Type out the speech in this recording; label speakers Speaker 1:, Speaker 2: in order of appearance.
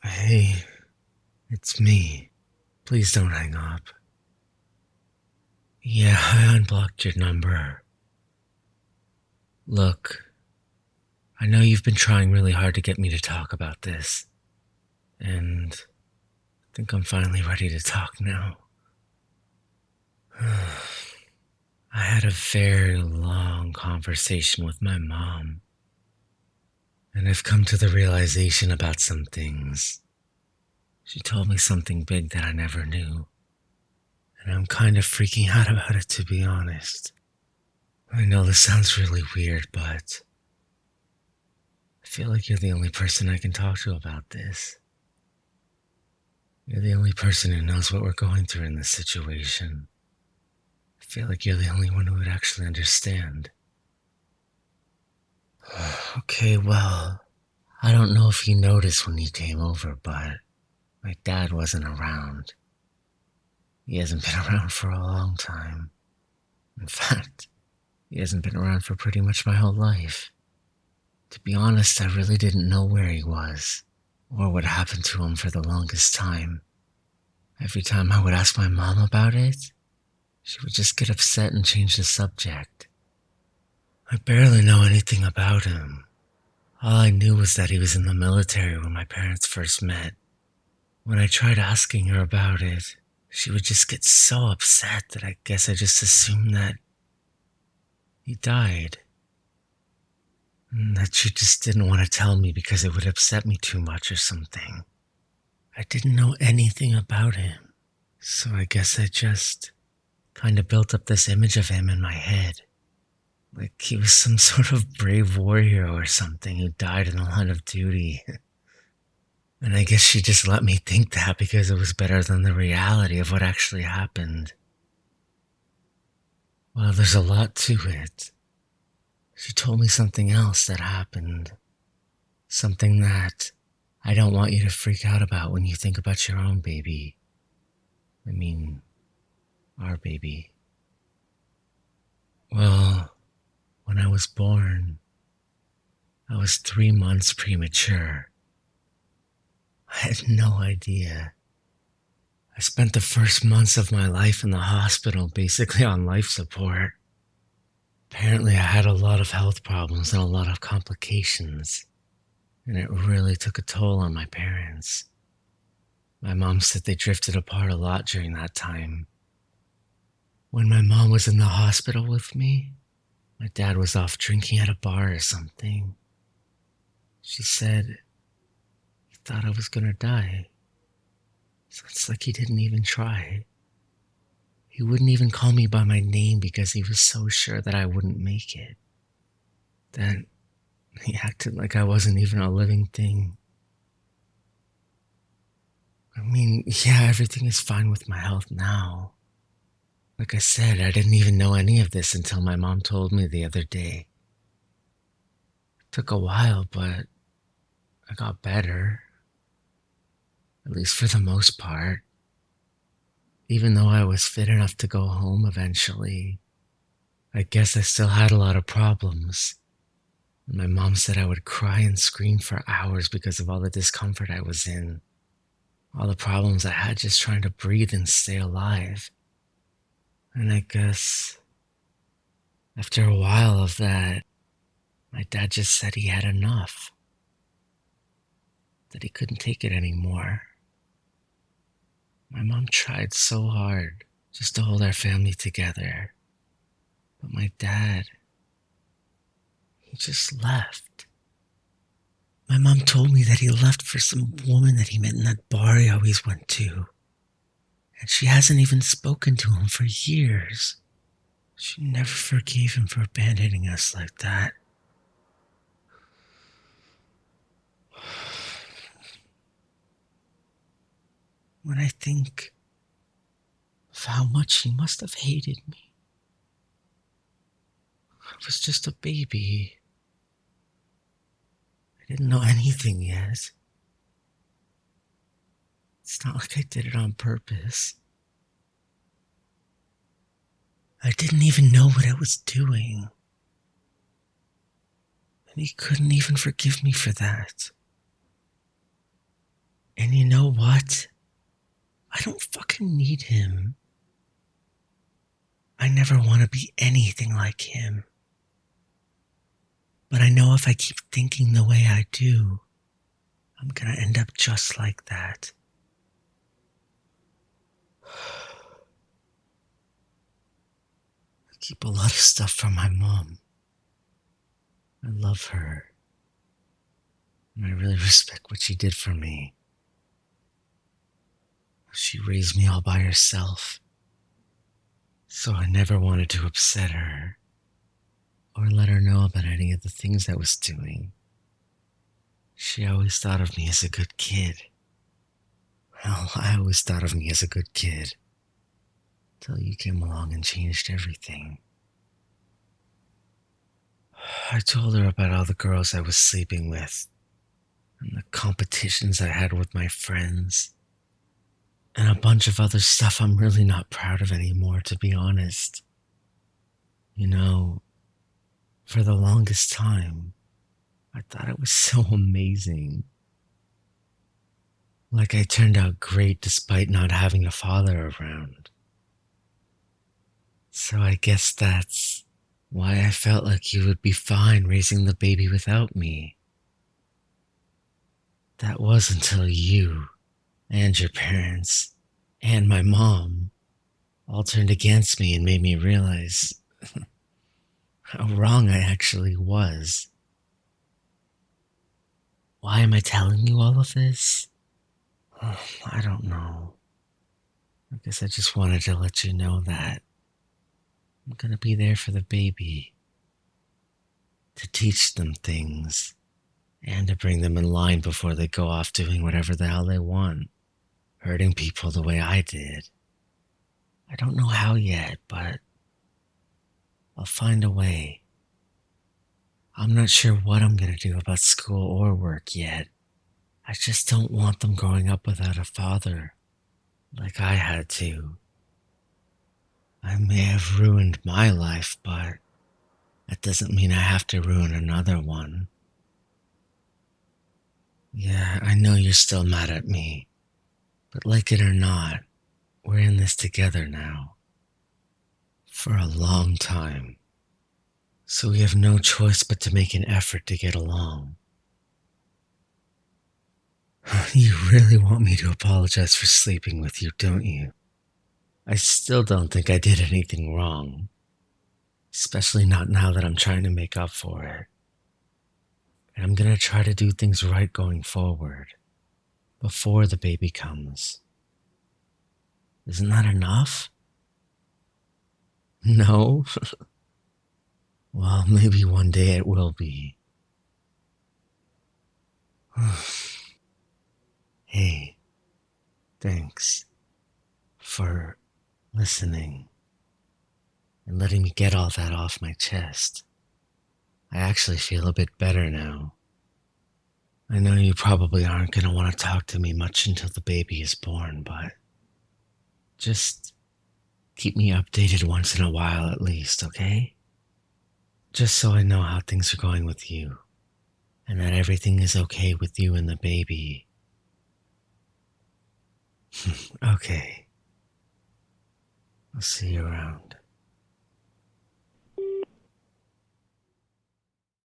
Speaker 1: Hey, it's me. Please don't hang up. Yeah, I unblocked your number. Look, I know you've been trying really hard to get me to talk about this, and I think I'm finally ready to talk now. I had a very long conversation with my mom, and I've come to the realization about some things. She told me something big that I never knew, and I'm kind of freaking out about it, to be honest. I know this sounds really weird, but I feel like you're the only person I can talk to about this. You're the only person who knows what we're going through in this situation. I feel like you're the only one who would actually understand. Okay, well, I don't know if you noticed when you came over, but my dad wasn't around. He hasn't been around for a long time. In fact, he hasn't been around for pretty much my whole life. To be honest, I really didn't know where he was, or what happened to him for the longest time. Every time I would ask my mom about it, she would just get upset and change the subject. I barely know anything about him. All I knew was that he was in the military when my parents first met. When I tried asking her about it, she would just get so upset that I guess I just assumed that he died. And that she just didn't want to tell me because it would upset me too much or something. I didn't know anything about him, so I guess I just kind of built up this image of him in my head. Like he was some sort of brave warrior or something who died in the line of duty. And I guess she just let me think that because it was better than the reality of what actually happened. Well, there's a lot to it. She told me something else that happened. Something that I don't want you to freak out about when you think about your own baby. I mean, our baby. Well, when I was born, I was 3 months premature. I had no idea. I spent the first months of my life in the hospital basically on life support. Apparently, I had a lot of health problems and a lot of complications, and it really took a toll on my parents. My mom said they drifted apart a lot during that time. When my mom was in the hospital with me, my dad was off drinking at a bar or something. She said he thought I was gonna die. So it's like he didn't even try. He wouldn't even call me by my name because he was so sure that I wouldn't make it. Then he acted like I wasn't even a living thing. I mean, yeah, everything is fine with my health now. Like I said, I didn't even know any of this until my mom told me the other day. It took a while, but I got better. At least for the most part. Even though I was fit enough to go home eventually, I guess I still had a lot of problems. My mom said I would cry and scream for hours because of all the discomfort I was in. All the problems I had just trying to breathe and stay alive. And I guess after a while of that, my dad just said he had enough. That he couldn't take it anymore. My mom tried so hard just to hold our family together. But my dad, he just left. My mom told me that he left for some woman that he met in that bar he always went to. And she hasn't even spoken to him for years. She never forgave him for abandoning us like that. When I think of how much he must have hated me. I was just a baby. I didn't know anything yet. It's not like I did it on purpose. I didn't even know what I was doing. And he couldn't even forgive me for that. And you know what? I don't fucking need him. I never want to be anything like him. But I know if I keep thinking the way I do, I'm gonna end up just like that. I keep a lot of stuff from my mom. I love her. And I really respect what she did for me. She raised me all by herself. So I never wanted to upset her or let her know about any of the things I was doing. She always thought of me as a good kid. Well, I always thought of me as a good kid. Till you came along and changed everything. I told her about all the girls I was sleeping with, and the competitions I had with my friends, and a bunch of other stuff I'm really not proud of anymore, to be honest. You know, for the longest time, I thought it was so amazing. Like I turned out great despite not having a father around. So I guess that's why I felt like you would be fine raising the baby without me. That was until you and your parents and my mom all turned against me and made me realize how wrong I actually was. Why am I telling you all of this? Oh, I don't know. I guess I just wanted to let you know that I'm gonna be there for the baby, to teach them things, and to bring them in line before they go off doing whatever the hell they want, hurting people the way I did. I don't know how yet, but I'll find a way. I'm not sure what I'm gonna do about school or work yet. I just don't want them growing up without a father, like I had to. I may have ruined my life, but that doesn't mean I have to ruin another one. Yeah, I know you're still mad at me, but like it or not, we're in this together now. For a long time. So we have no choice but to make an effort to get along. You really want me to apologize for sleeping with you, don't you? I still don't think I did anything wrong. Especially not now that I'm trying to make up for it. And I'm gonna try to do things right going forward. Before the baby comes. Isn't that enough? No? Well, maybe one day it will be. Hey, thanks for listening and letting me get all that off my chest. I actually feel a bit better now. I know you probably aren't going to want to talk to me much until the baby is born, but just keep me updated once in a while at least, okay? Just so I know how things are going with you and that everything is okay with you and the baby. Okay. I'll see you around.